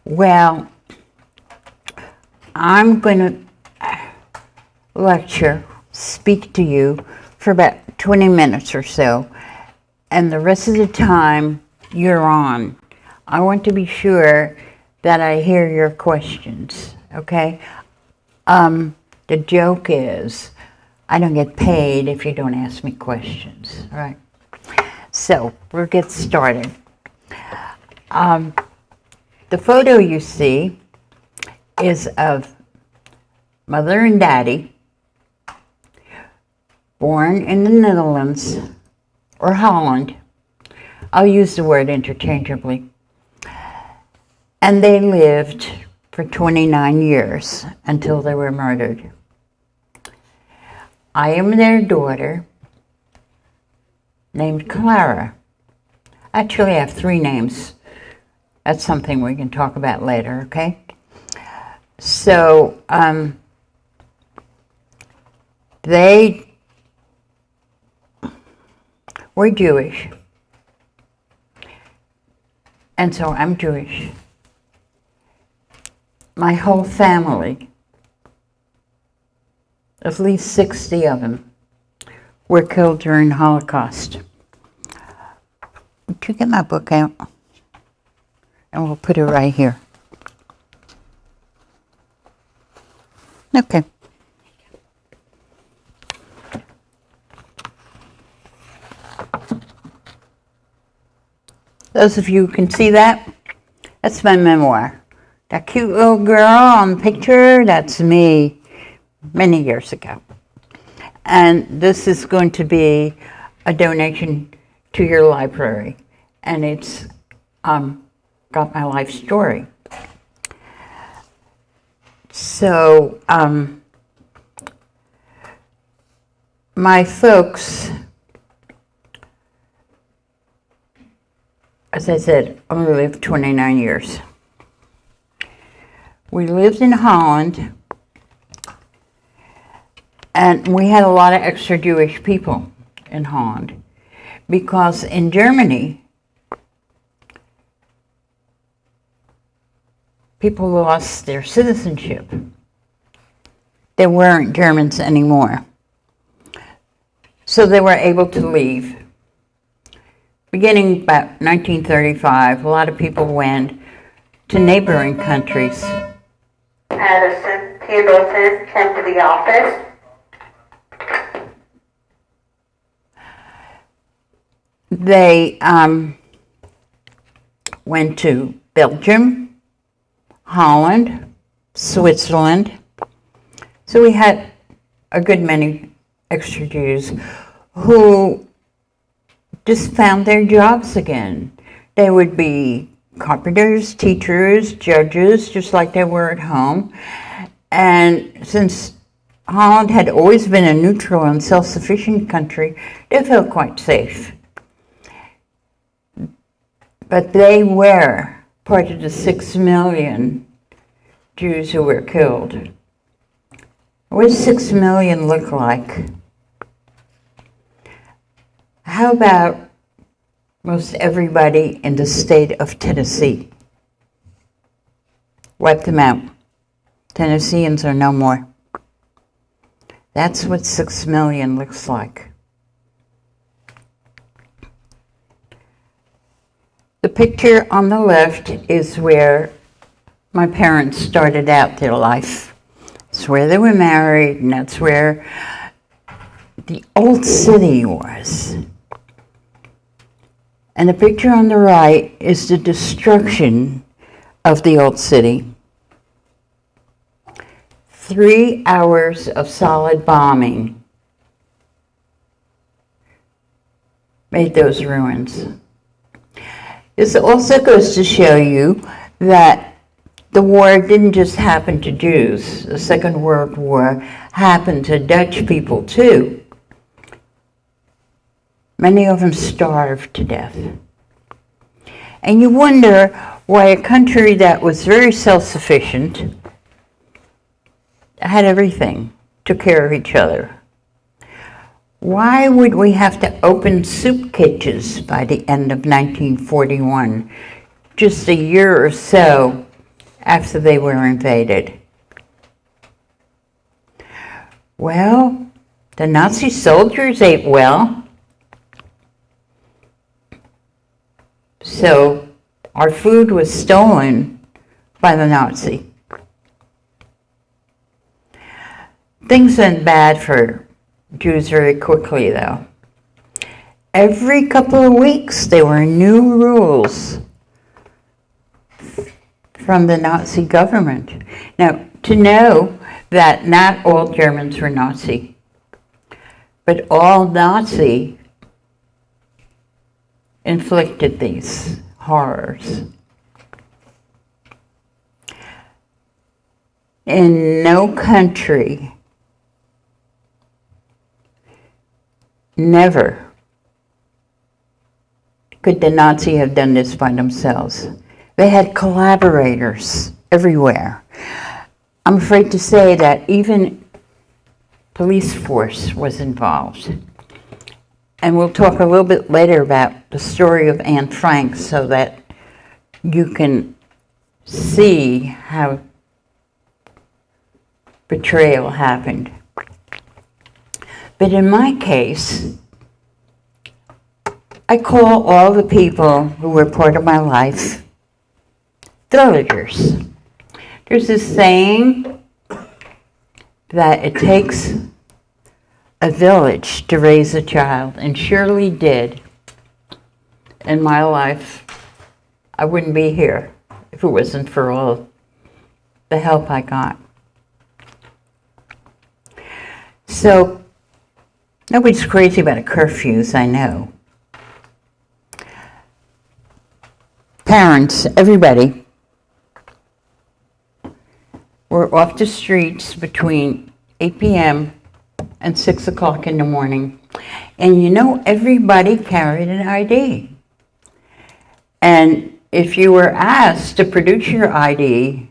Well, I'm going to speak to you for about 20 minutes or so, and the rest of the time you're on. I want to be sure that I hear your questions, okay? The joke is, I don't get paid if you don't ask me questions, all right? So, we'll get started. The photo you see is of Mother and Daddy, born in the Netherlands, or Holland. I'll use the word interchangeably. And they lived for 29 years until they were murdered. I am their daughter, named Clara. Actually, I have 3 names. That's something we can talk about later, okay? So, they were Jewish. And so I'm Jewish. My whole family, at least 60 of them, were killed during the Holocaust. Would you get my book out? And we'll put it right here. Okay. Those of you who can see that, that's my memoir. That cute little girl on the picture, that's me many years ago. And this is going to be a donation to your library. And it's got my life story. So, my folks, as I said, only lived 29 years. We lived in Holland, and we had a lot of extra Jewish people in Holland, because in Germany, people lost their citizenship. They weren't Germans anymore. So they were able to leave. Beginning about 1935, a lot of people went to neighboring countries. Addison Pendleton came to the office. They went to Belgium, Holland, Switzerland. So we had a good many extra Jews who just found their jobs again. They would be carpenters, teachers, judges, just like they were at home. And since Holland had always been a neutral and self-sufficient country, they felt quite safe. But they were part of the 6 million Jews who were killed. What does 6 million look like? How about most everybody in the state of Tennessee? Wipe them out. Tennesseans are no more. That's what 6 million looks like. The picture on the left is where my parents started out their life. It's where they were married, and that's where the old city was. And the picture on the right is the destruction of the old city. 3 hours of solid bombing made those ruins. This also goes to show you that the war didn't just happen to Jews. The Second World War happened to Dutch people too. Many of them starved to death. And you wonder why a country that was very self-sufficient, had everything, took care of each other. Why would we have to open soup kitchens by the end of 1941, just a year or so after they were invaded? Well, the Nazi soldiers ate well. So our food was stolen by the Nazi. Things went bad for Jews very quickly, though. Every couple of weeks, there were new rules from the Nazi government. Now, to know that not all Germans were Nazi, but all Nazi inflicted these horrors. In no country, never could the Nazi have done this by themselves. They had collaborators everywhere. I'm afraid to say that even police force was involved. And we'll talk a little bit later about the story of Anne Frank so that you can see how betrayal happened. But in my case, I call all the people who were part of my life villagers. There's this saying that it takes a village to raise a child, and surely did in my life. I wouldn't be here if it wasn't for all the help I got. So, nobody's crazy about curfews, I know. Parents, everybody, were off the streets between 8 p.m. and 6 o'clock in the morning. And you know, everybody carried an ID. And if you were asked to produce your ID,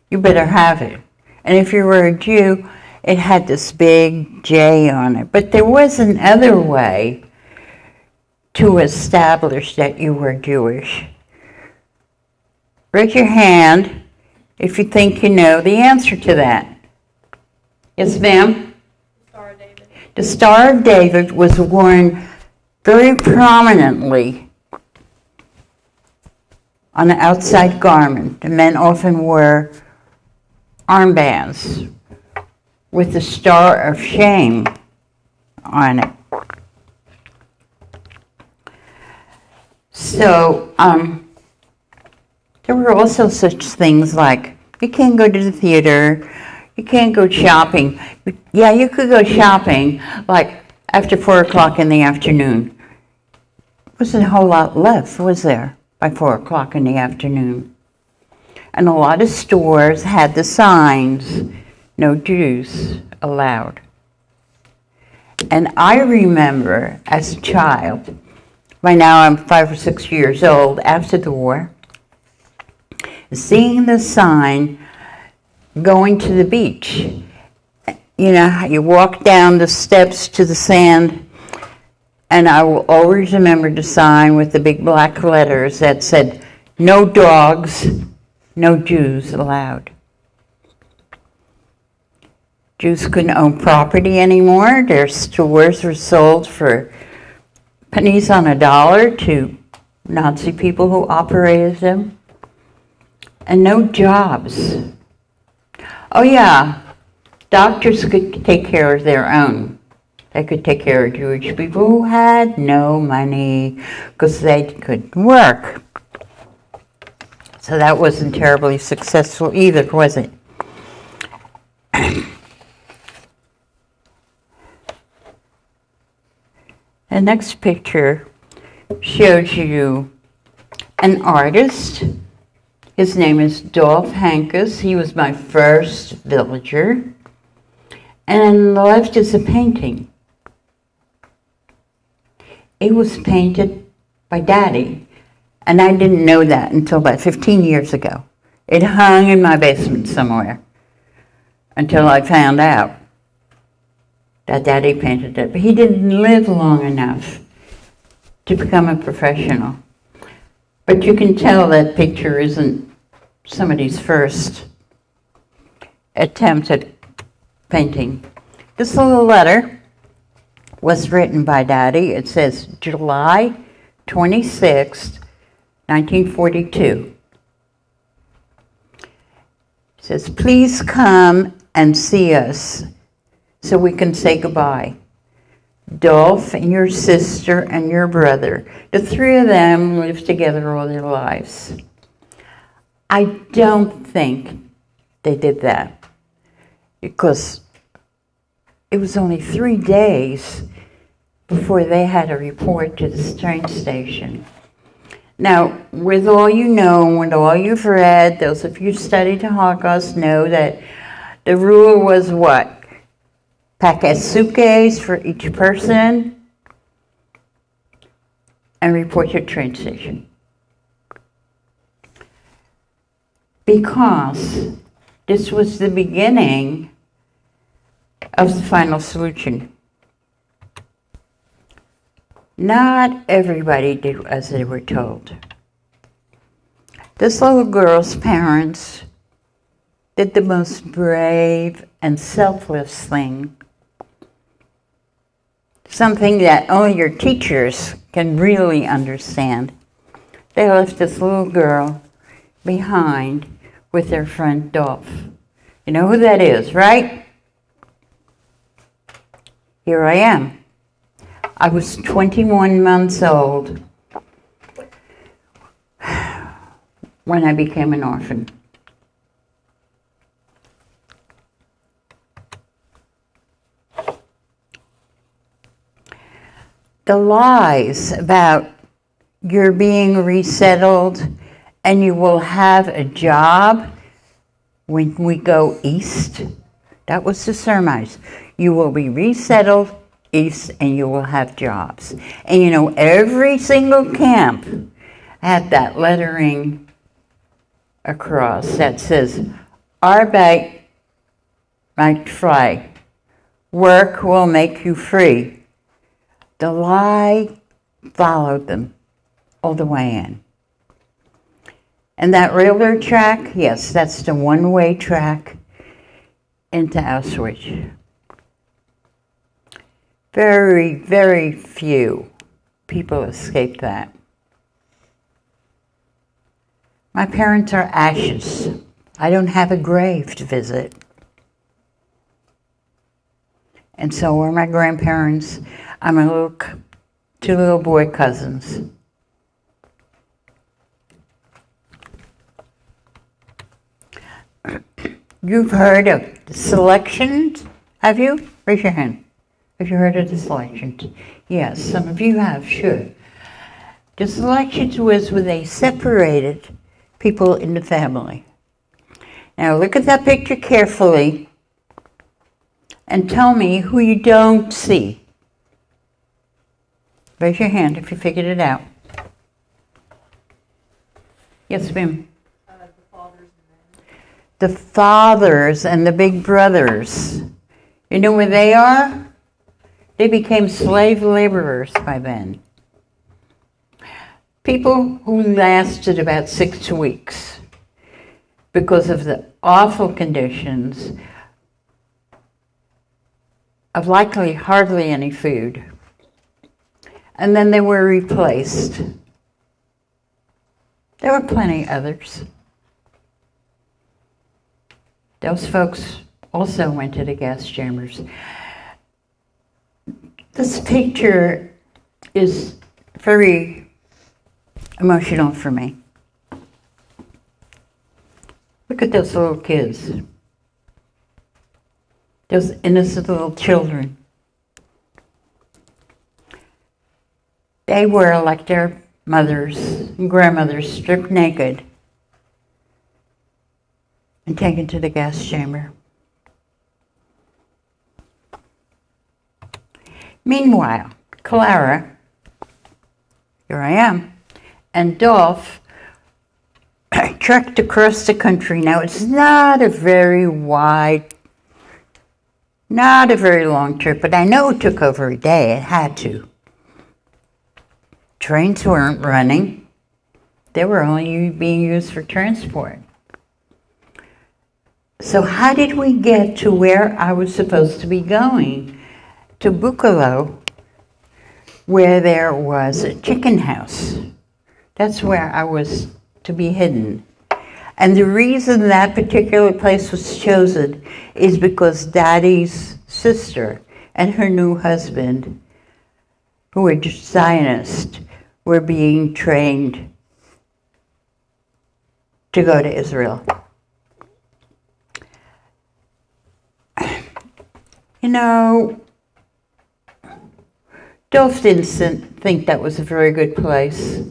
you better have it. And if you were a Jew, it had this big J on it. But there was another way to establish that you were Jewish. Raise your hand if you think you know the answer to that. Yes, ma'am? Star of David. The Star of David was worn very prominently on the outside garment. The men often wore armbands with the Star of Shame on it. So, there were also such things like, you can't go to the theater, you can't go shopping. Yeah, you could go shopping, like, after 4 o'clock in the afternoon. Wasn't a whole lot left, was there, by 4 o'clock in the afternoon? And a lot of stores had the signs, no Jews allowed. And I remember, as a child, by now I'm 5 or 6 years old, after the war, seeing the sign going to the beach. You know, how you walk down the steps to the sand, and I will always remember the sign with the big black letters that said, "No dogs, no Jews allowed." Jews couldn't own property anymore. Their stores were sold for pennies on a dollar to Nazi people who operated them. And no jobs. Oh yeah, doctors could take care of their own. They could take care of Jewish people who had no money because they couldn't work. So that wasn't terribly successful either, was it? The next picture shows you an artist. His name is Dolph Hankus. He was my first villager. And on the left is a painting. It was painted by Daddy, and I didn't know that until about 15 years ago. It hung in my basement somewhere until I found out that Daddy painted it. But he didn't live long enough to become a professional. But you can tell that picture isn't somebody's first attempt at painting. This little letter was written by Daddy. It says July 26th, 1942. It says, please come and see us so we can say goodbye. Dolph and your sister and your brother. The three of them lived together all their lives. I don't think they did that because it was only 3 days before they had to report to the train station. Now, with all you know, with all you've read, those of you who studied the Holocaust know that the rule was what? Pack a suitcase for each person and report to the train station. Because this was the beginning of the final solution. Not everybody did as they were told. This little girl's parents did the most brave and selfless thing. Something that only your teachers can really understand. They left this little girl behind with their friend Dolph. You know who that is, right? Here I am. I was 21 months old when I became an orphan. The lies about you're being resettled and you will have a job when we go east, that was the surmise. You will be resettled east and you will have jobs. And you know, every single camp had that lettering across that says, Arbeit macht frei. Work will make you free. The lie followed them all the way in. And that railroad track, yes, that's the one-way track into Auschwitz. Very, very few people escaped that. My parents are ashes. I don't have a grave to visit. And so were my grandparents. I'm two little boy cousins. You've heard of the selections, have you? Raise your hand. Have you heard of the selections? Yes, some of you have, sure. The selections was where they separated people in the family. Now look at that picture carefully and tell me who you don't see. Raise your hand if you figured it out. Yes, ma'am. The fathers and the big brothers. You know where they are? They became slave laborers by then. People who lasted about 6 weeks because of the awful conditions of likely hardly any food. And then they were replaced. There were plenty others. Those folks also went to the gas chambers. This picture is very emotional for me. Look at those little kids. Those innocent little children. They were, like their mothers and grandmothers, stripped naked and taken to the gas chamber. Meanwhile, Clara, here I am, and Dolph trekked across the country. Now, it's not a very wide, not a very long trip, but I know it took over a day. It had to. Trains weren't running. They were only being used for transport. So how did we get to where I was supposed to be going? To Buccolo, where there was a chicken house. That's where I was to be hidden. And the reason that particular place was chosen is because Daddy's sister and her new husband, who were Zionists, were being trained to go to Israel. You know, Dolph didn't think that was a very good place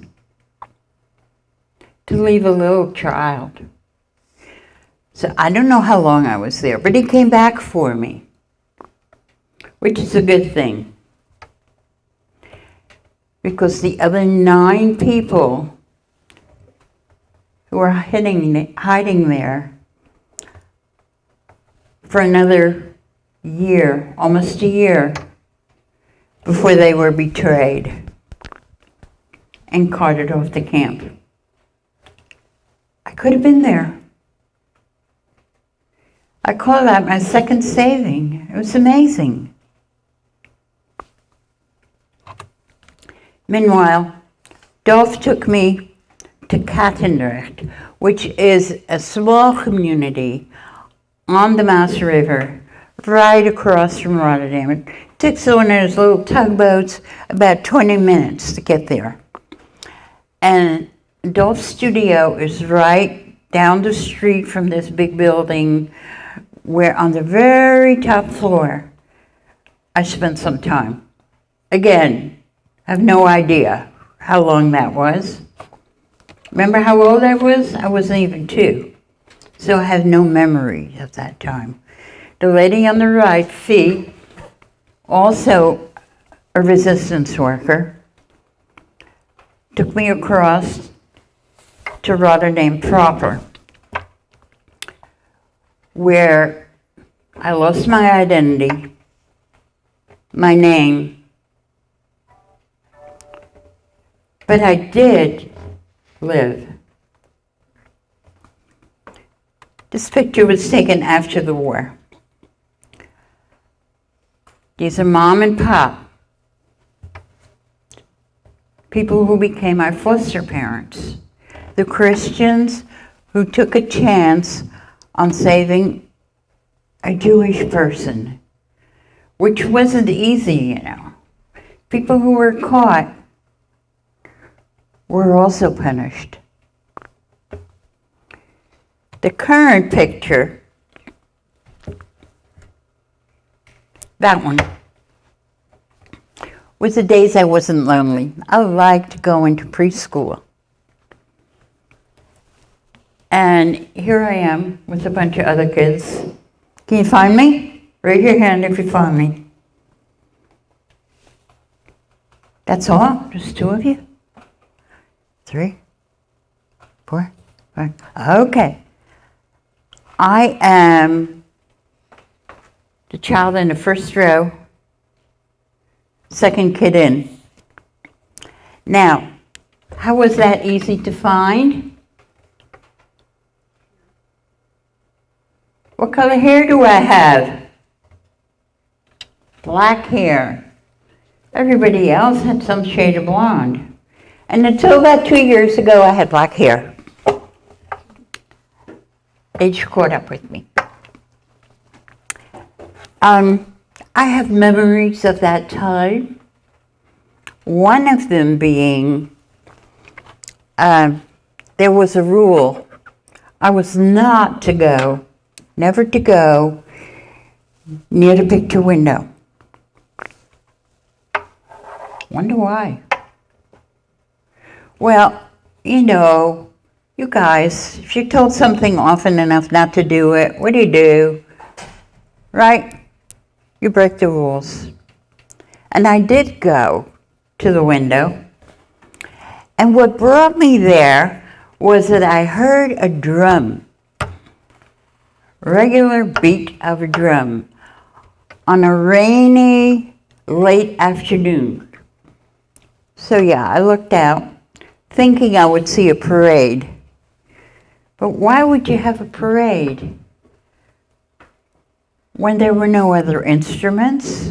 to leave a little child. So I don't know how long I was there, but he came back for me, which is a good thing. Because the other 9 people who were hiding there for another year, almost a year, before they were betrayed and carted off to camp. I could have been there. I call that my second saving. It was amazing. Meanwhile, Dolph took me to Katendrecht, which is a small community on the Maas River, right across from Rotterdam. It takes one of those little tugboats about 20 minutes to get there. And Dolph's studio is right down the street from this big building where on the very top floor I spent some time. Again, I have no idea how long that was. Remember how old I was? I wasn't even 2. So I have no memory of that time. The lady on the right, Fee, also a resistance worker, took me across to Rotterdam proper, where I lost my identity, my name, but I did live. This picture was taken after the war. These are Mom and Pop, people who became my foster parents, the Christians who took a chance on saving a Jewish person, which wasn't easy, you know. People who were caught were also punished. The current picture, that one, was the days I wasn't lonely. I liked going to preschool. And here I am with a bunch of other kids. Can you find me? Raise your hand if you find me. That's all? Just 2 of you? 3? 4? 5? Okay. I am the child in the first row, second kid in. Now, how was that easy to find? What color hair do I have? Black hair. Everybody else had some shade of blonde. And until about 2 years ago, I had black hair. Age caught up with me. I have memories of that time. One of them being, there was a rule. I was not to go, never to go, near the picture window. Wonder why? Well, you know, you guys, if you're told something often enough not to do it, what do? Right? You break the rules. And I did go to the window. And what brought me there was that I heard a drum, regular beat of a drum, on a rainy, late afternoon. So yeah, I looked out, thinking I would see a parade. But why would you have a parade when there were no other instruments,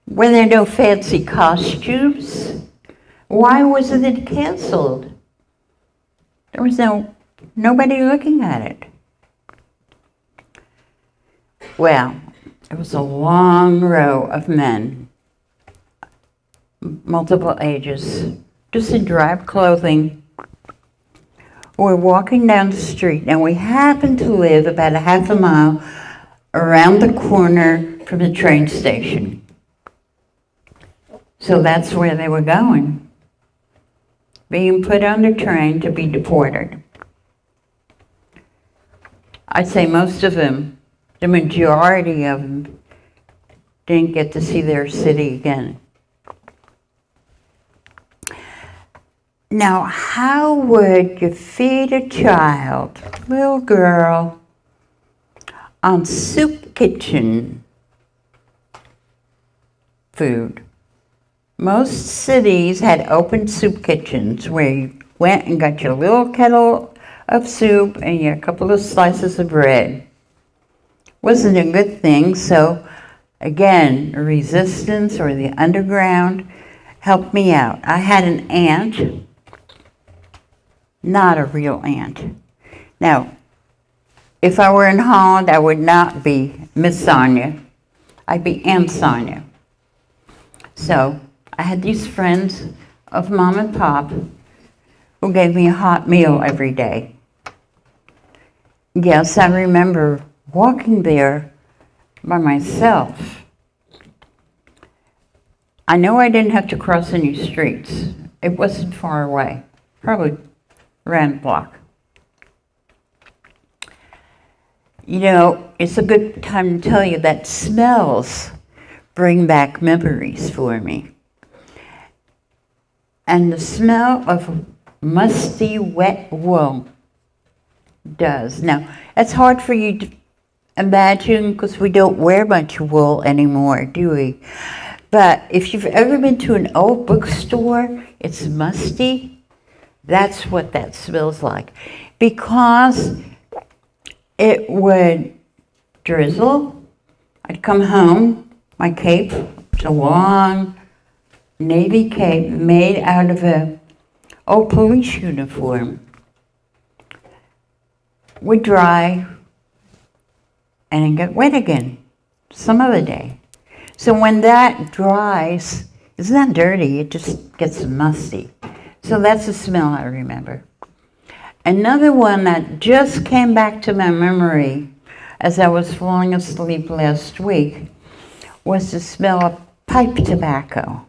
when there were no fancy costumes. Why wasn't it canceled? There was nobody looking at it. Well, it was a long row of men, multiple ages, just in drab clothing. We're walking down the street, and we happened to live about a half a mile around the corner from the train station. So that's where they were going, being put on the train to be deported. I'd say most of them, the majority of them, didn't get to see their city again. Now, how would you feed a child, little girl, on soup kitchen food? Most cities had open soup kitchens where you went and got your little kettle of soup and your couple of slices of bread. Wasn't a good thing, so again, resistance or the underground helped me out. I had an aunt, not a real aunt. Now, if I were in Holland, I would not be Miss Sonja. I'd be Aunt Sonja. So I had these friends of Mom and Pop who gave me a hot meal every day. Yes, I remember walking there by myself. I know I didn't have to cross any streets. It wasn't far away, probably around the block. You know, it's a good time to tell you that smells bring back memories for me. And the smell of musty, wet wool does. Now, it's hard for you to imagine because we don't wear much wool anymore, do we? But if you've ever been to an old bookstore, it's musty. That's what that smells like. Because it would drizzle. I'd come home, my cape, it's a long navy cape made out of an old police uniform, would dry and then get wet again some other day. So when that dries, it's not dirty, it just gets musty. So that's the smell I remember. Another one that just came back to my memory as I was falling asleep last week was the smell of pipe tobacco.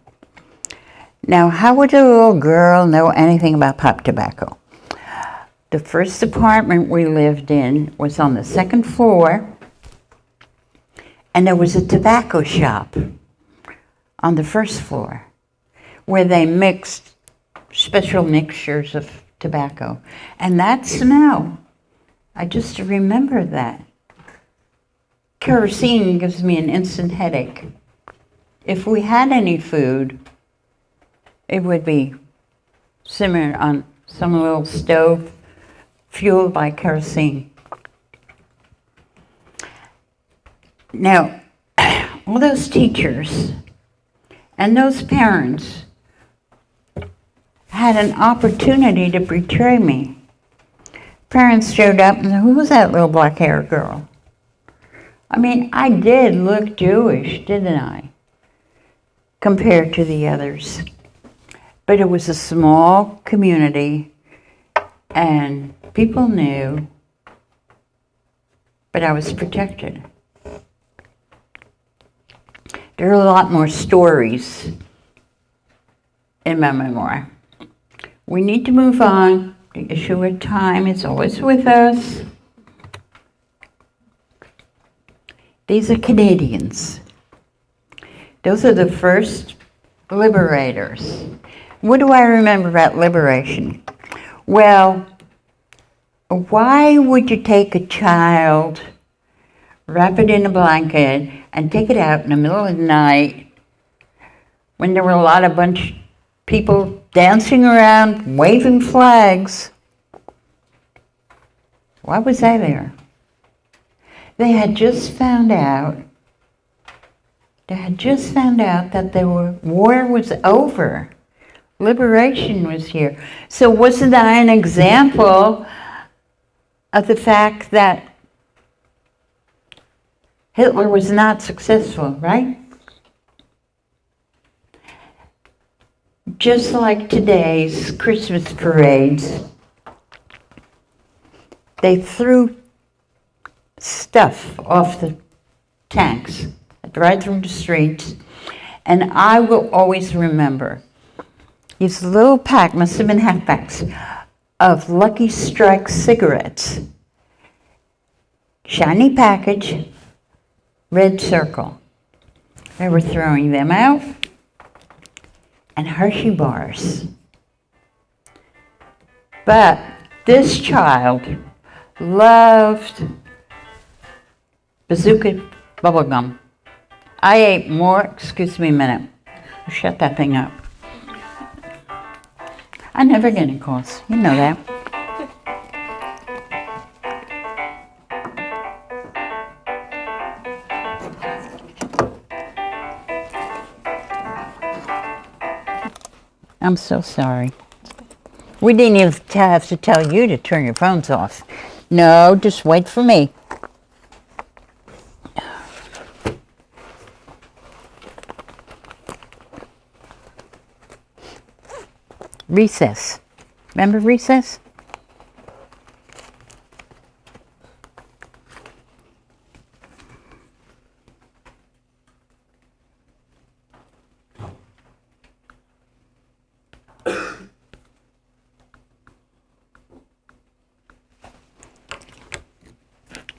Now, how would a little girl know anything about pipe tobacco? The first apartment we lived in was on the second floor, and there was a tobacco shop on the first floor where they mixed special mixtures of tobacco. And that smell, I just remember that. Kerosene gives me an instant headache. If we had any food, it would be simmered on some little stove fueled by kerosene. Now, all those teachers and those parents had an opportunity to betray me. Parents showed up and said, "Who was that little black-haired girl?" I mean, I did look Jewish, didn't I? Compared to the others. But it was a small community, and people knew, but I was protected. There are a lot more stories in my memoir. We need to move on. The issue of time is always with us. These are Canadians. Those are the first liberators. What do I remember about liberation? Well, why would you take a child, wrap it in a blanket, and take it out in the middle of the night when there were a bunch of people dancing around, waving flags? Why was I there? They had just found out that the war was over. Liberation was here. So wasn't that an example of the fact that Hitler was not successful, right? Just like today's Christmas parades, they threw stuff off the tanks, right through the streets, and I will always remember these little pack, must have been half packs, of Lucky Strike cigarettes. Shiny package, red circle. They were throwing them out. And Hershey bars. But this child loved bazooka bubblegum. I ate more, excuse me a minute, shut that thing up. I never get any calls, you know that. I'm so sorry. We didn't even have to tell you to turn your phones off. No, just wait for me. Recess. Remember recess?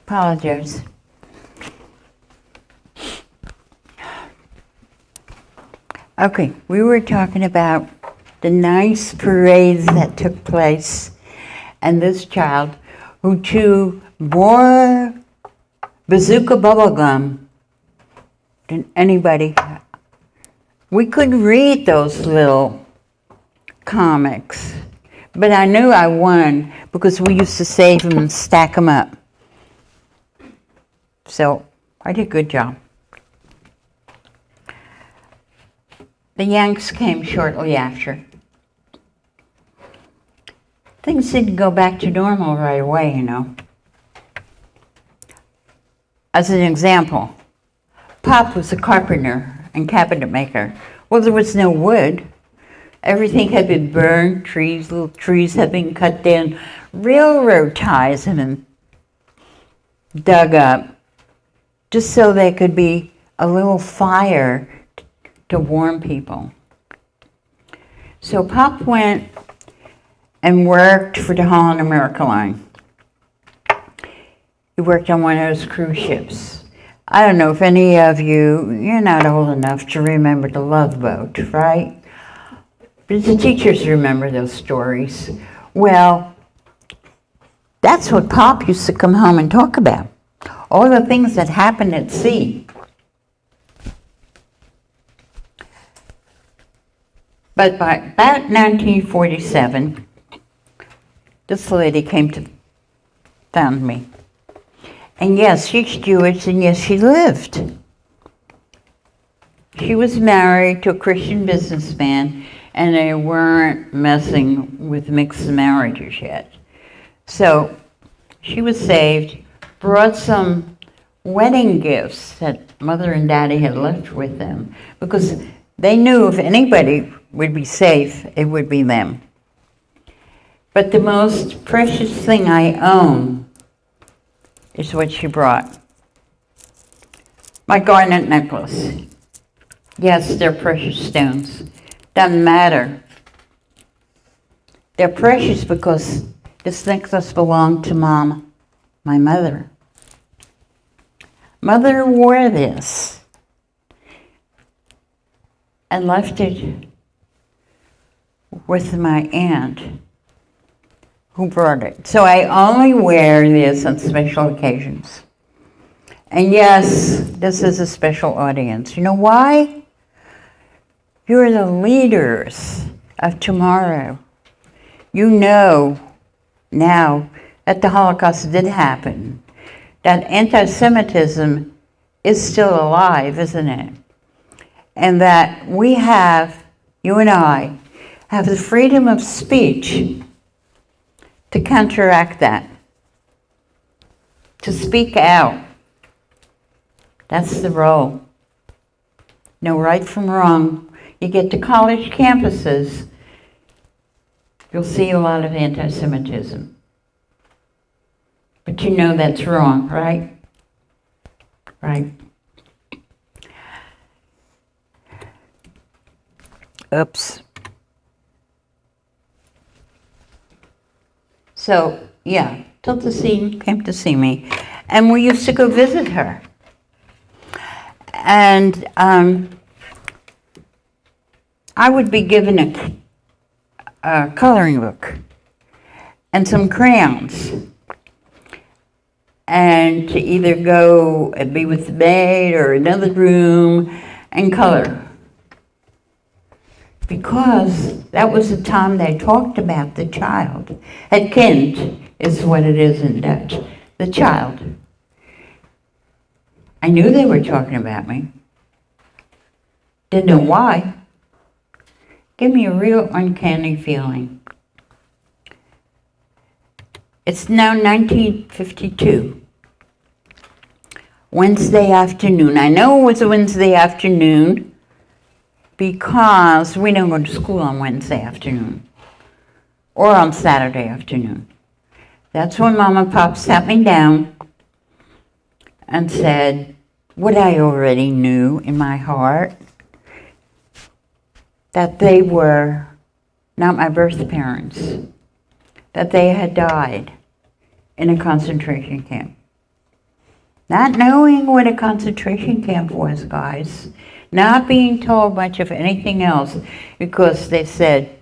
Apologize. Okay, we were talking about the nice parades that took place, and this child who chewed more bazooka bubblegum than anybody. We could read those little comics, but I knew I won because we used to save them and stack them up. So I did a good job. The Yanks came shortly after. Things didn't go back to normal right away, you know. As an example, Pop was a carpenter and cabinet maker. Well, there was no wood. Everything had been burned, little trees had been cut down, railroad ties had been dug up, just so there could be a little fire to warm people. So Pop went and worked for the Holland America Line. He worked on one of those cruise ships. I don't know if any of you're not old enough to remember the Love Boat, right? But the teachers remember those stories. Well, that's what Pop used to come home and talk about. All the things that happened at sea. But by about 1947, this lady came to found me. And yes, she's Jewish, and yes, she lived. She was married to a Christian businessman, and they weren't messing with mixed marriages yet. So she was saved, brought some wedding gifts that Mother and Daddy had left with them, because they knew if anybody would be safe, it would be them. But the most precious thing I own is what she brought. My garnet necklace. Yes, they're precious stones. Doesn't matter. They're precious because this necklace belonged to Mom, my mother. Mother wore this and left it with my aunt who brought it. So I only wear this on special occasions. And yes, this is a special audience. You know why? You're the leaders of tomorrow. You know now that the Holocaust did happen, that anti-Semitism is still alive, isn't it? And that we have, you and I, have the freedom of speech to counteract that, to speak out. That's the role. No right from wrong. You get to college campuses, you'll see a lot of anti-Semitism. But you know that's wrong, right? Right. Oops. So, yeah, Tilda Seton came to see me, and we used to go visit her. And I would be given a coloring book and some crayons, and to either go and be with the maid or another room and color. Because that was the time they talked about the child. Het kind is what it is in Dutch, the child. I knew they were talking about me. Didn't know why. Gave me a real uncanny feeling. It's now 1952. Wednesday afternoon. I know it was a Wednesday afternoon because we don't go to school on Wednesday afternoon or on Saturday afternoon. That's when Mom and Pop sat me down and said what I already knew in my heart, that they were not my birth parents, that they had died in a concentration camp. Not knowing what a concentration camp was, guys. Not being told much of anything else, because they said,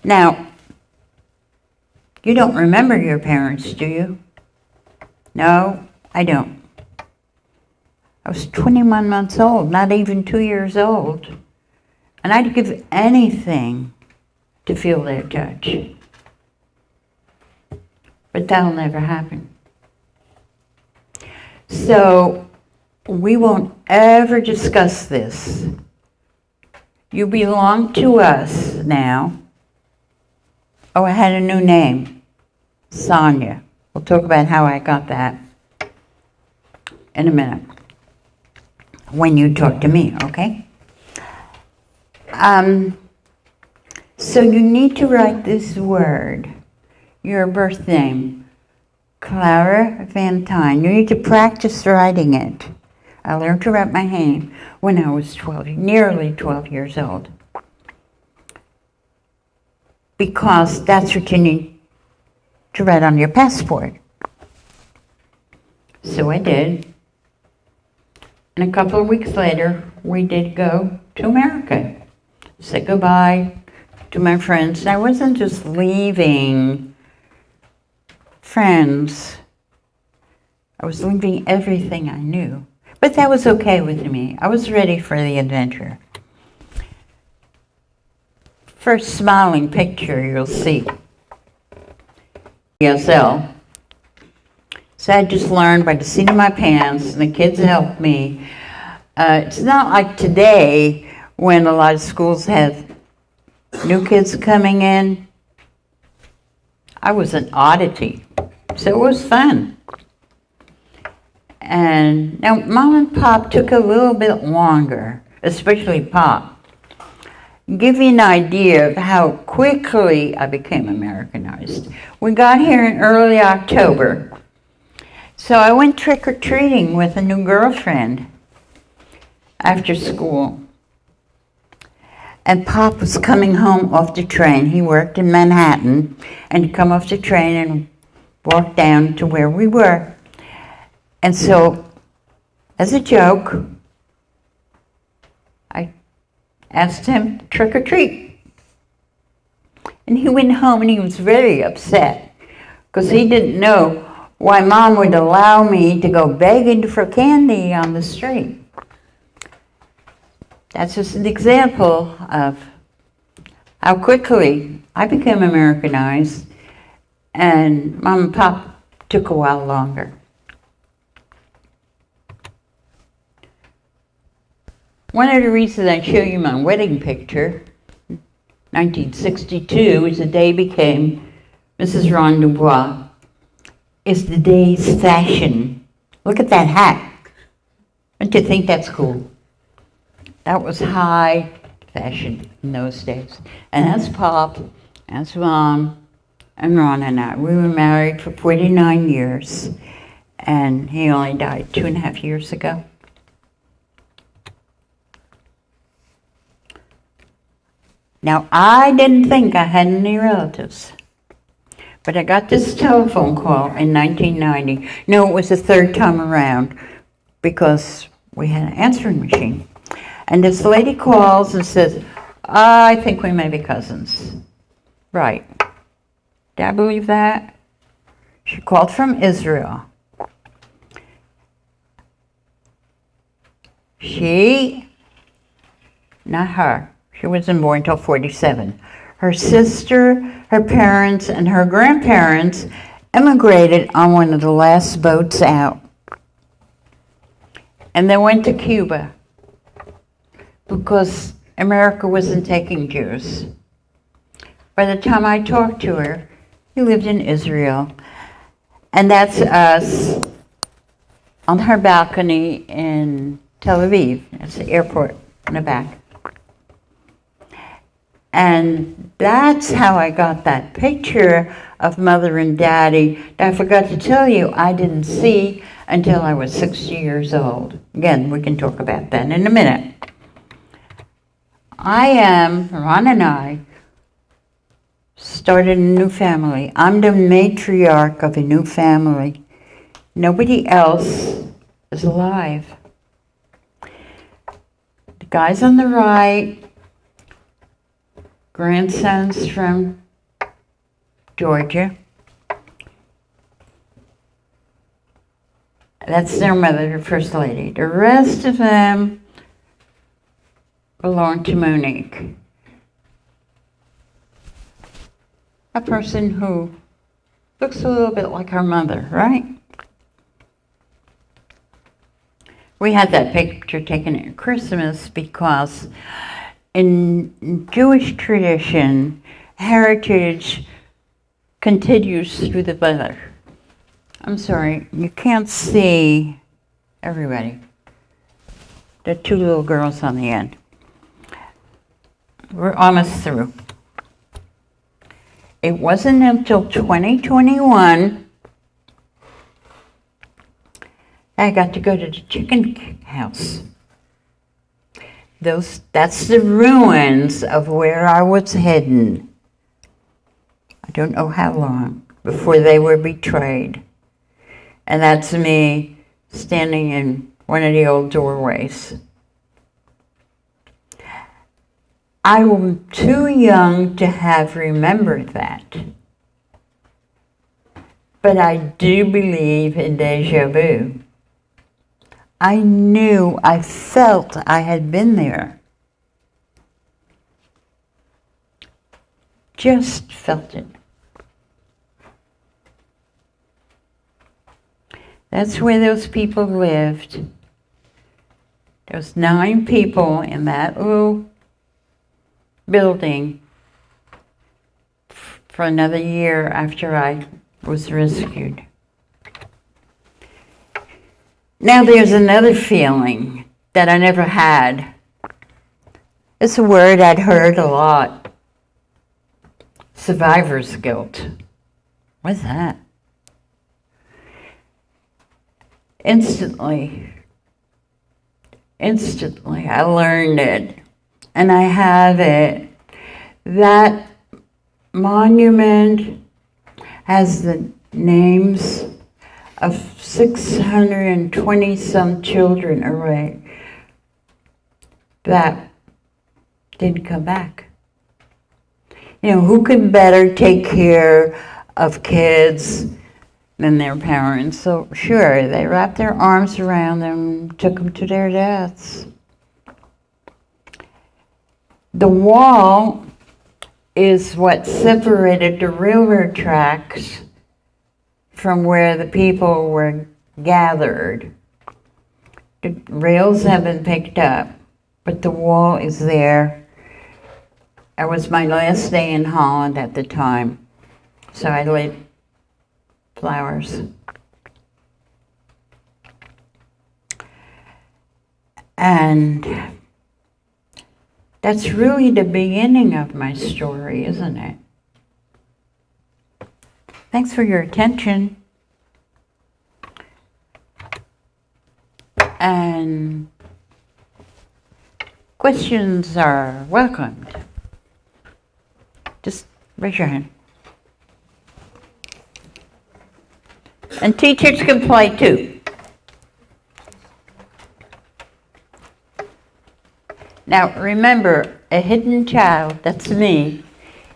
now, you don't remember your parents, do you? No, I don't. I was 21 months old, not even 2 years old. And I'd give anything to feel their touch. But that'll never happen. So, we won't ever discuss this. You belong to us now. Oh, I had a new name. Sonja. We'll talk about how I got that in a minute. When you talk to me, okay? So you need to write this word, your birth name, Clara Van Tine. You need to practice writing it. I learned to write my name when I was nearly 12 years old. Because that's what you need to write on your passport. So I did. And a couple of weeks later, we did go to America. Say goodbye to my friends. I wasn't just leaving friends. I was leaving everything I knew. But that was okay with me. I was ready for the adventure. First smiling picture you'll see. ESL. So I just learned by the seat of my pants, and the kids helped me. It's not like today when a lot of schools have new kids coming in. I was an oddity, so it was fun. And now Mom and Pop took a little bit longer, especially Pop. Give you an idea of how quickly I became Americanized. We got here in early October. So I went trick-or-treating with a new girlfriend after school. And Pop was coming home off the train. He worked in Manhattan, and he'd come off the train and walk down to where we were. And so, as a joke, I asked him to trick or treat. And he went home and he was very upset because he didn't know why Mom would allow me to go begging for candy on the street. That's just an example of how quickly I became Americanized, and Mom and Pop took a while longer. one of the reasons I show you my wedding picture, 1962, is the day became Mrs. Ron DuBois, is the day's fashion. Look at that hat. Don't you think that's cool? That was high fashion in those days. And that's Pop, that's Mom, and Ron and I. We were married for 49 years, and he only died 2.5 years ago. Now, I didn't think I had any relatives, but I got this telephone call in 1990. No, it was the third time around because we had an answering machine. And this lady calls and says, I think we may be cousins. Right. Did I believe that? She called from Israel. Not her. She wasn't born until 47. Her sister, her parents, and her grandparents immigrated on one of the last boats out. And they went to Cuba because America wasn't taking Jews. By the time I talked to her, he lived in Israel. And that's us on her balcony in Tel Aviv. That's the airport in the back. And that's how I got that picture of Mother and Daddy that I forgot to tell you I didn't see until I was 60 years old. Again, we can talk about that in a minute. Ron and I started a new family. I'm the matriarch of a new family. Nobody else is alive. The guys on the right, grandsons from Georgia. That's their mother, the First Lady. The rest of them belong to Monique, a person who looks a little bit like her mother, right? We had that picture taken at Christmas because in Jewish tradition, heritage continues through the mother. I'm sorry, you can't see everybody. The two little girls on the end. We're almost through. It wasn't until 2021 I got to go to the chicken house. That's the ruins of where I was hidden. I don't know how long before they were betrayed. And that's me standing in one of the old doorways. I'm too young to have remembered that. But I do believe in deja vu. I felt I had been there. Just felt it. That's where those people lived. There was 9 people in that little building for another year after I was rescued. Now there's another feeling that I never had. It's a word I'd heard a lot. Survivor's guilt. What's that? Instantly, I learned it. And I have it. That monument has the names of 620 some children away that didn't come back. You know, who could better take care of kids than their parents? So sure, they wrapped their arms around them, took them to their deaths. The wall is what separated the railroad tracks from where the people were gathered. The rails have been picked up. but the wall is there. It was my last day in Holland at the time, so I laid flowers. And that's really the beginning of my story, isn't it? Thanks for your attention. And questions are welcomed. Just raise your hand. And teachers can play too. Now remember, a hidden child, that's me,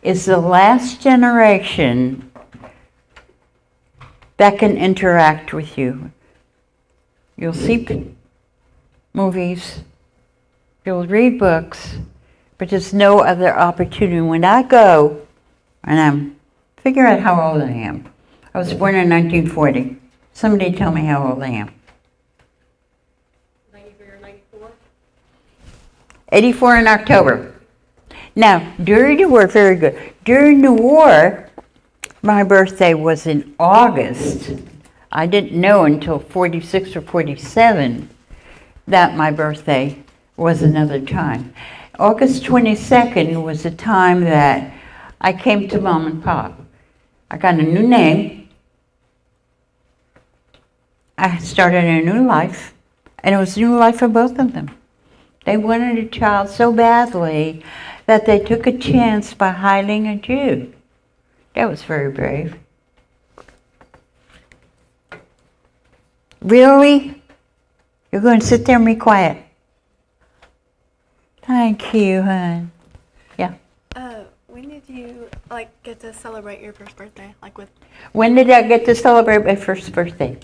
is the last generation that can interact with you. You'll see movies, you'll read books, but there's no other opportunity. When I go, and figure out how old I am. I was born in 1940. Somebody tell me how old I am. 93 or 94? 84 in October. Now, during the war, very good. During the war, my birthday was in August. I didn't know until 46 or 47 that my birthday was another time. August 22nd was the time that I came to Mom and Pop. I got a new name. I started a new life, and it was a new life for both of them. They wanted a child so badly that they took a chance by hiding a Jew. That was very brave. Really? You're going to sit there and be quiet? Thank you, hon. Yeah. When did you get to celebrate your first birthday? When did I get to celebrate my first birthday?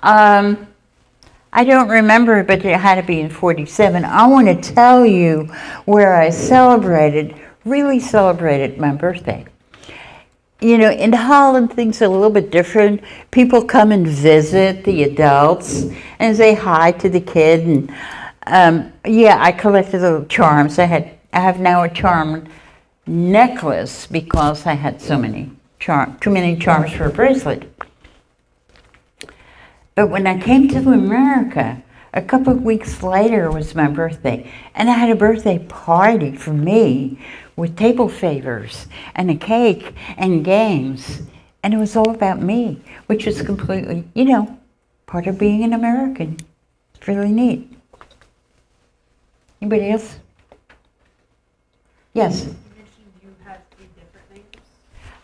I don't remember, but it had to be in 47. I want to tell you where I really celebrated my birthday. You know, in Holland, things are a little bit different. People come and visit the adults and say hi to the kid. And I collected little charms. I have now a charm necklace because I had too many charms for a bracelet. But when I came to America, a couple of weeks later was my birthday, and I had a birthday party for me with table favors and a cake and games, and it was all about me, which was completely, part of being an American. It's really neat. Anybody else? Yes? You mentioned you have 3 different names.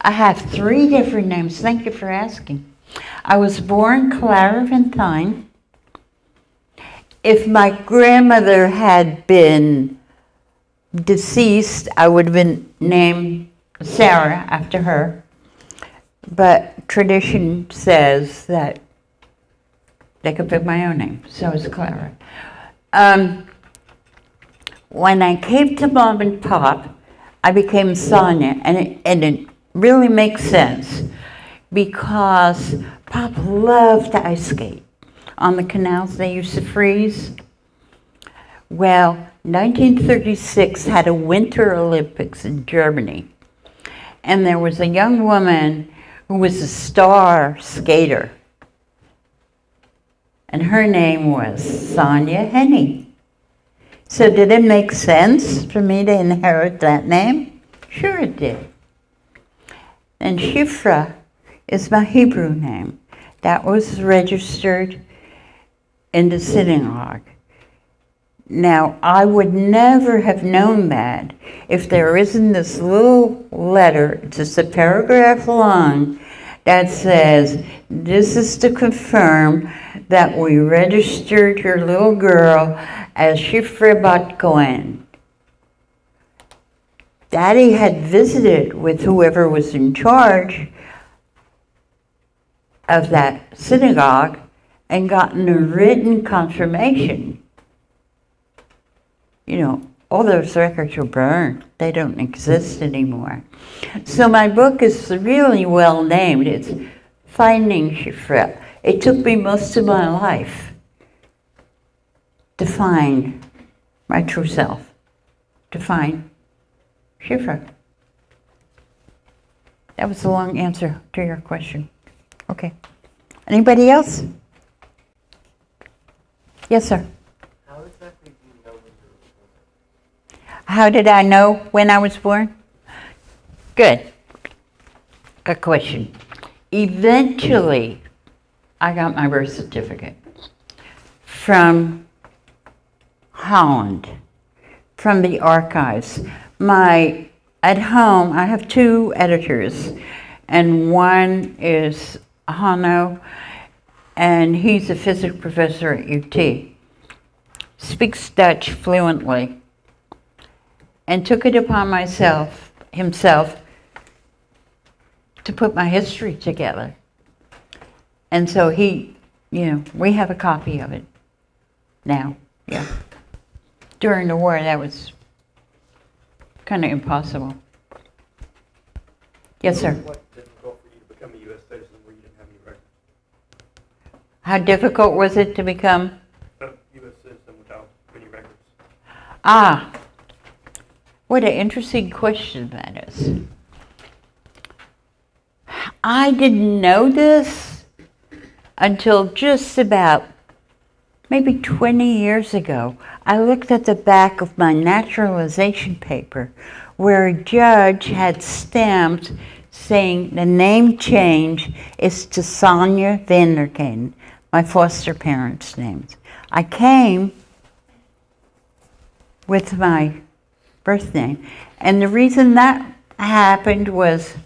I have 3 different names. Thank you for asking. I was born Clara Ventine. If my grandmother had been deceased, I would have been named Sarah after her. But tradition says that they could pick my own name, so it's Clara. When I came to Mom and Pop, I became Sonja, and it really makes sense because Pop loved to ice skate on the canals they used to freeze. Well, 1936 had a Winter Olympics in Germany, and there was a young woman who was a star skater, and her name was Sonja Henny. So did it make sense for me to inherit that name? Sure it did. And Shifra is my Hebrew name. That was registered in the synagogue. Now, I would never have known that if there isn't this little letter, it's just a paragraph long, that says, this is to confirm that we registered your little girl as Shifra Bat Cohen. Daddy had visited with whoever was in charge of that synagogue and gotten a written confirmation. All those records were burned. They don't exist anymore. So my book is really well named. It's Finding Shifra. It took me most of my life to find my true self, to find Schiffer. That was a long answer to your question. Okay. Anybody else? Yes, sir. How exactly do you know when you were born? How did I know when I was born? Good. Good question. Eventually, I got my birth certificate from Holland, from the archives. At home, I have two editors, and one is Hanno, and he's a physics professor at UT. Speaks Dutch fluently, and took it upon himself, to put my history together. And so we have a copy of it now, yeah. During the war, that was kind of impossible. Yes, sir. What difficult for you to become a U.S. citizen where you didn't have any records? How difficult was it to become? A U.S. citizen without any records. Ah, what an interesting question that is. I didn't know this until just about maybe 20 years ago. I looked at the back of my naturalization paper where a judge had stamped saying the name change is to Sonja Vanderkeen, my foster parents' names. I came with my birth name, and the reason that happened was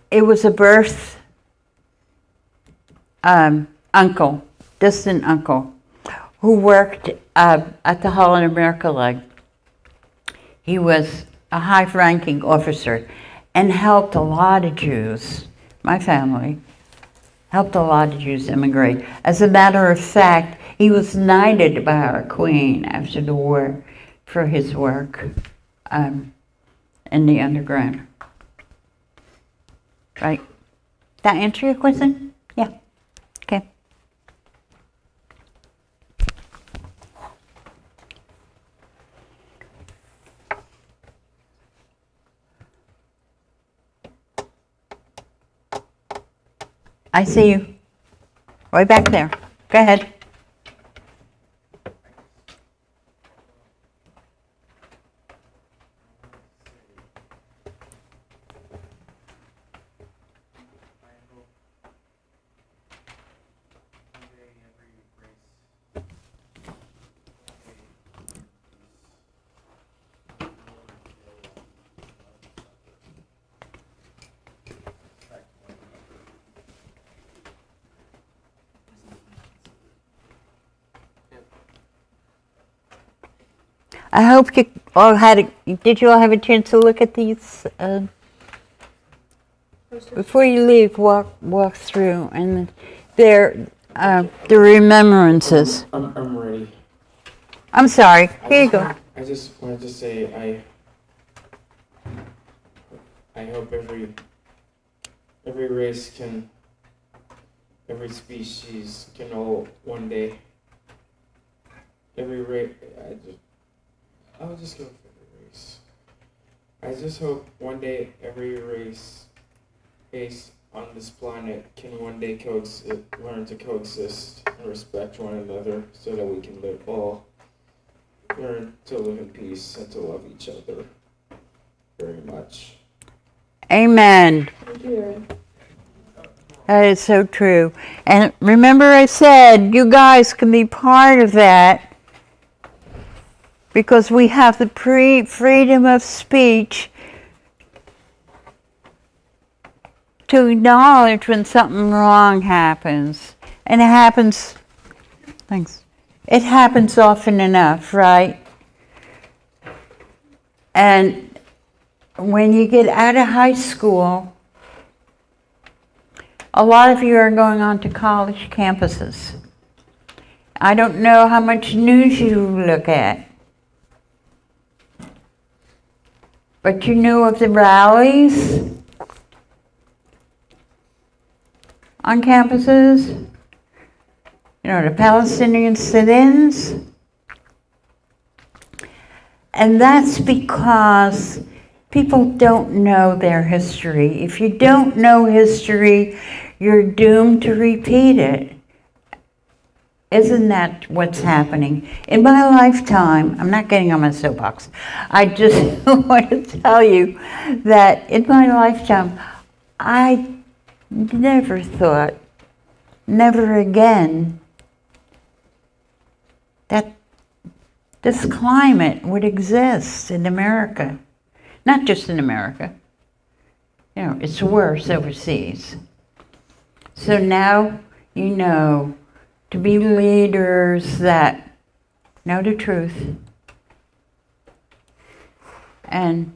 it was a birth distant uncle, who worked at the Holland America Leg. He was a high-ranking officer and helped a lot of Jews, my family, helped a lot of Jews immigrate. As a matter of fact, he was knighted by our Queen after the war for his work in the underground. Right? That answer your question? Yeah. Okay. I see you. Right back there. Go ahead. I hope you all did you all have a chance to look at these? Before you leave, walk through, and they're the remembrances. I'm ready. I'm sorry. Here you go. I just wanted to say I hope every race every species can all one day. Every race. I'll just go for every race. I just hope one day every race on this planet can one day learn to coexist and respect one another, so that we can learn to live in peace and to love each other very much. Amen. Thank you. That is so true. And remember, I said you guys can be part of that, because we have the freedom of speech to acknowledge when something wrong happens. And it happens, thanks. It happens often enough, right? And when you get out of high school, a lot of you are going on to college campuses. I don't know how much news you look at, but you knew of the rallies on campuses, the Palestinian sit-ins. And that's because people don't know their history. If you don't know history, you're doomed to repeat it. Isn't that what's happening? In my lifetime, I'm not getting on my soapbox, I just want to tell you that in my lifetime, I never thought, never again, that this climate would exist in America. Not just in America. You know, it's worse overseas. So now you know to be leaders that know the truth and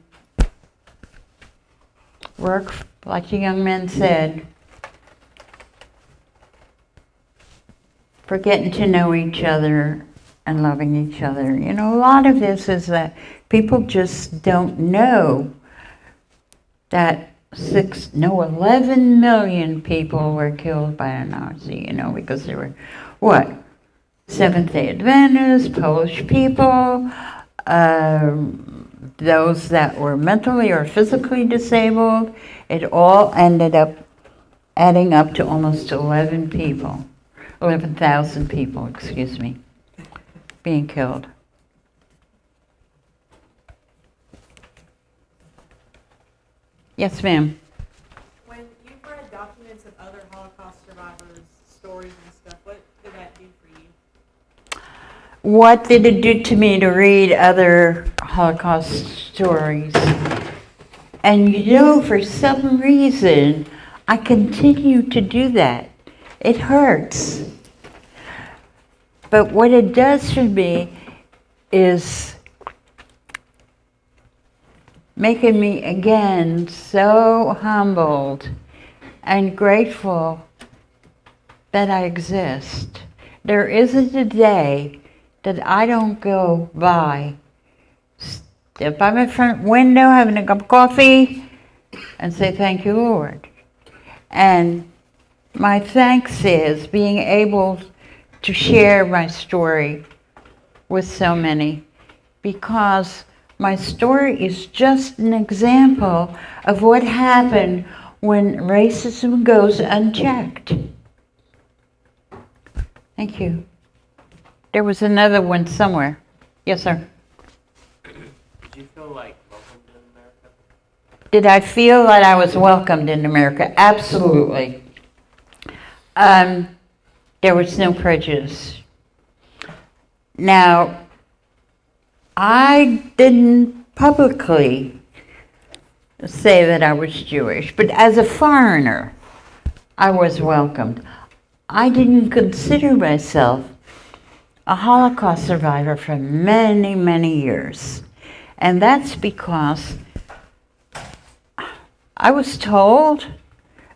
work, like the young man said, for getting to know each other and loving each other. You know, a lot of this is that people just don't know that 11 million people were killed by a Nazi, you know, because there were, what, Seventh-day Adventists, Polish people, those that were mentally or physically disabled. It all ended up adding up to almost 11,000 people, excuse me, being killed. Yes, ma'am. When you've read documents of other Holocaust survivors' stories and stuff, what did that do for you? What did it do to me to read other Holocaust stories? And you know, for some reason, I continue to do that. It hurts. But what it does for me is making me again so humbled and grateful that I exist. There isn't a day that I don't go by, step by my front window, having a cup of coffee, and say, thank you, Lord. And my thanks is being able to share my story with so many, because my story is just an example of what happened when racism goes unchecked. Thank you. There was another one somewhere. Yes, sir. Did you feel like welcomed in America? Did I feel that I was welcomed in America? Absolutely. There was no prejudice. Now, I didn't publicly say that I was Jewish, but as a foreigner, I was welcomed. I didn't consider myself a Holocaust survivor for many, many years. And that's because I was told,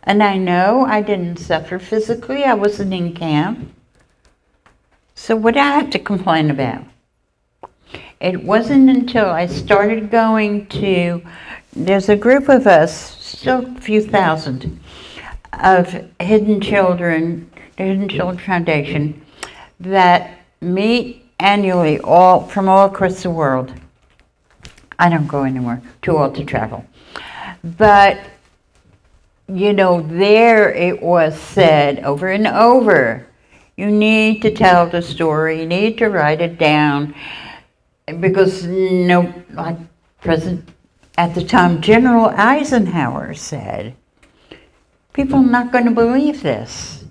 and I know I didn't suffer physically, I wasn't in camp. So what do I have to complain about? It wasn't until I started going to, there's a group of us, still a few thousand, of Hidden Children, the Hidden Children Foundation, that meet annually from all across the world. I don't go anywhere, too old to travel. But, you know, there it was said over and over, you need to tell the story, you need to write it down, because like President, at the time, General Eisenhower said, people are not going to believe this.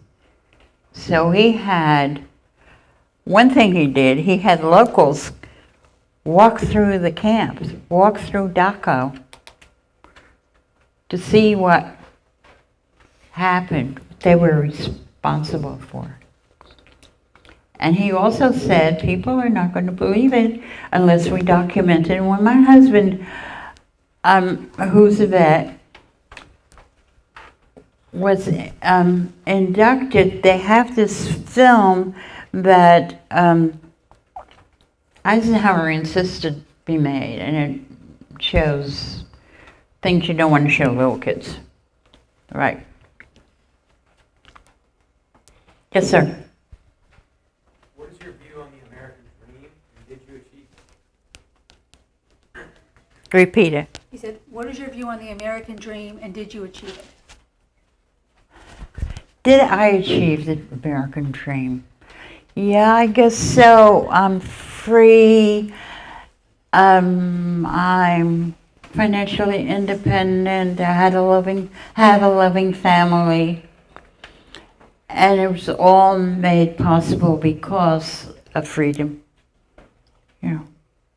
So he had, one thing he did, he had locals walk through the camps, walk through Dachau to see what happened, what they were responsible for. And he also said, people are not going to believe it unless we document it. And when my husband, who's a vet, was inducted, they have this film that Eisenhower insisted be made, and it shows things you don't want to show little kids. Right. Yes, sir. What is your view on the American dream, and did you achieve Repeat it. He said, what is your view on the American dream and did you achieve it? Did I achieve the American dream? Yeah, I guess so. I'm free. I'm financially independent. I had have a loving family. And it was all made possible because of freedom. You know,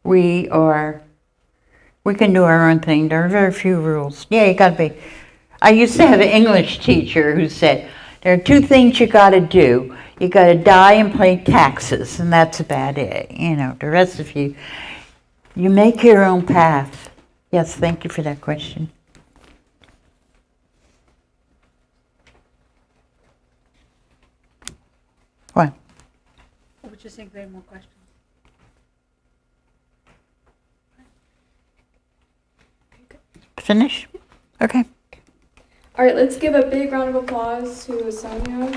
we can do our own thing. There are very few rules. Yeah, you gotta be. I used to have an English teacher who said, there are 2 things you gotta do. You gotta die and pay taxes, and that's about it. You know, the rest of you make your own path. Yes, thank you for that question. What? I was just saying we have more questions. Finish? Okay. All right, let's give a big round of applause to Sonja.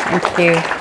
Thank you.